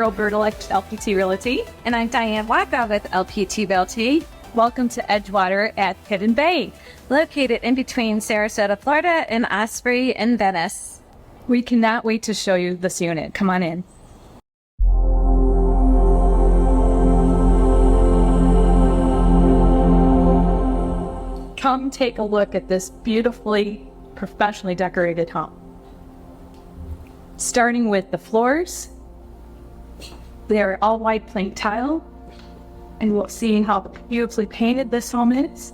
Cheryl Burdelik with LPT Realty. And I'm Diane Wacha with LPT Realty. Welcome to Edgewater at Hidden Bay, Located in between Sarasota, Florida and Osprey in Venice. We cannot wait to show you this unit. Come on in. Come take a look at this beautifully, professionally decorated home. Starting with the floors, they're all white plank tile, and we'll see how beautifully painted this home is.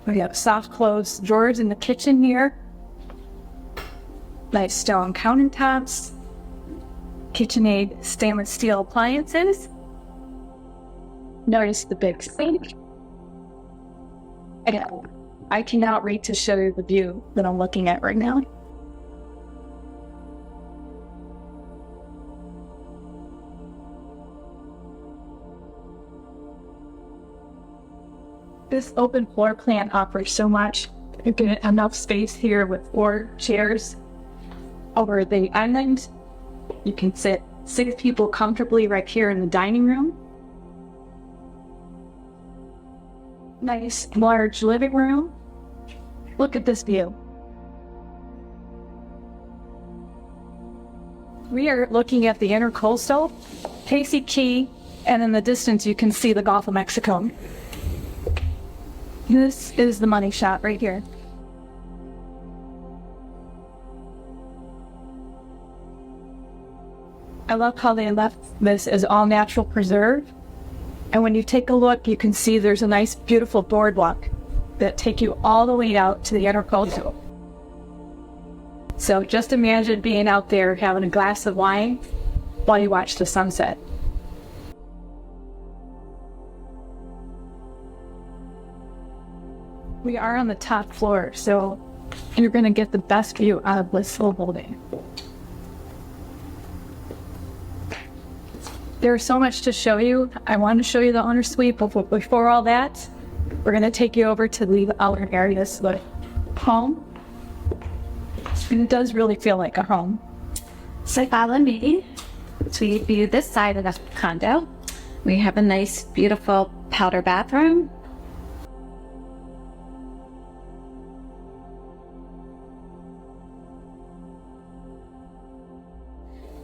We have soft closed drawers in the kitchen here. Nice stone countertops. KitchenAid stainless steel appliances. Notice the big sink. Again, I cannot wait to show you the view that I'm looking at right now. This open floor plan offers so much. You get enough space here with 4 chairs over the island. You can sit 6 people comfortably right here in the dining room. Nice large living room. Look at this view. We are looking at the intracoastal, Siesta Key, and in the distance you can see the Gulf of Mexico. This is the money shot right here. I love how they left this as all natural preserve. And when you take a look, you can see there's a nice, beautiful boardwalk that take you all the way out to the intracoastal. So just imagine being out there having a glass of wine while you watch the sunset. We are on the top floor, so you're going to get the best view out of Blissful Building. There's so much to show you. I want to show you the owner suite, but before all that, we're going to take you over to the outer areas of the home. And it does really feel like a home. So follow me. So we view this side of the condo. We have a nice, beautiful powder bathroom.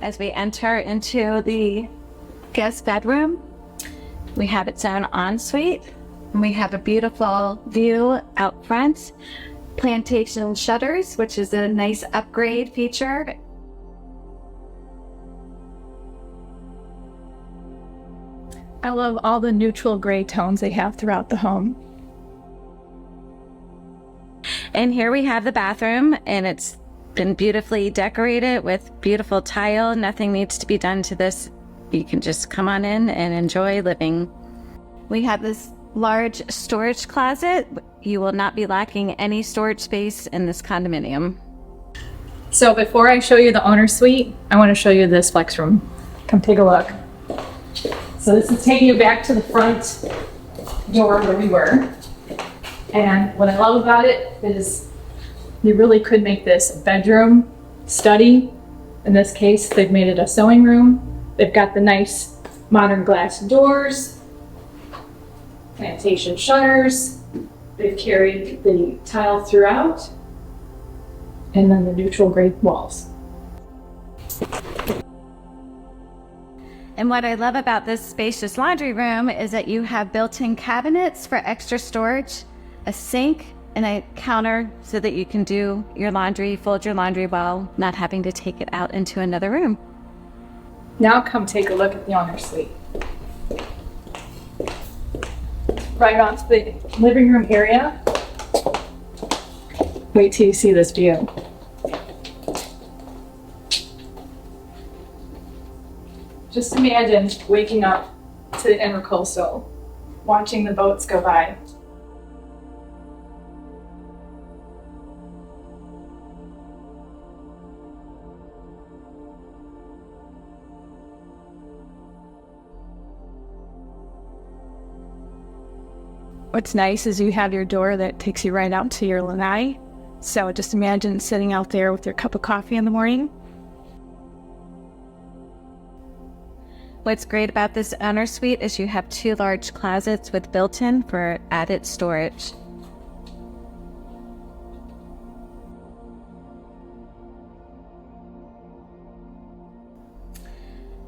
As we enter into the guest bedroom, we have its own ensuite, and we have a beautiful view out front. Plantation shutters, which is a nice upgrade feature. I love all the neutral gray tones they have throughout the home. And here we have the bathroom, and it's been beautifully decorated with beautiful tile. Nothing needs to be done to this. You can just come on in and enjoy living. We have this large storage closet. You will not be lacking any storage space in this condominium. So before I show you the owner suite, I want to show you this flex room. Come take a look. So this is taking you back to the front door where we were. And what I love about it is you really could make this a bedroom, study. In this case, they've made it a sewing room. They've got the nice modern glass doors, plantation shutters. They've carried the tile throughout, and then the neutral gray walls. And what I love about this spacious laundry room is that you have built-in cabinets for extra storage, a sink, and a counter so that you can do your laundry, fold your laundry while not having to take it out into another room. Now come take a look at the owner suite. Right off the living room area. Wait till you see this view. Just imagine waking up to the intracoastal, watching the boats go by. What's nice is you have your door that takes you right out to your lanai. So just imagine sitting out there with your cup of coffee in the morning What's great about this owner suite is you have 2 large closets with built-in for added storage.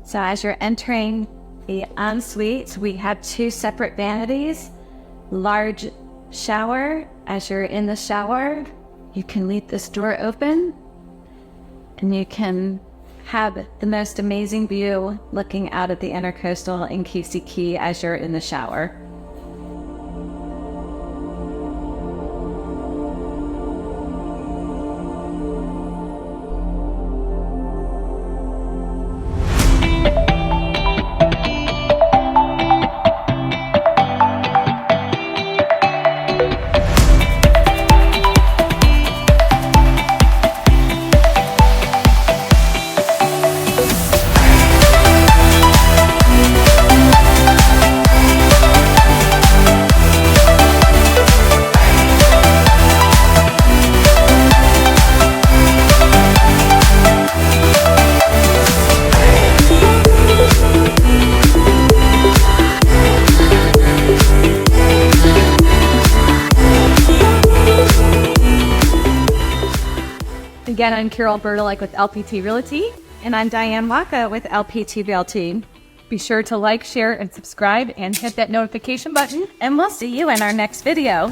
So as you're entering the ensuite, we have 2 separate vanities, large shower. As you're in the shower, you can leave this door open and you can have the most amazing view looking out at the intracoastal in Siesta Key as you're in the shower. Again, I'm Carol Burdelik with LPT Realty. And I'm Diane Wacha with LPT Realty. Be sure to like, share, and subscribe, and hit that notification button. And we'll see you in our next video.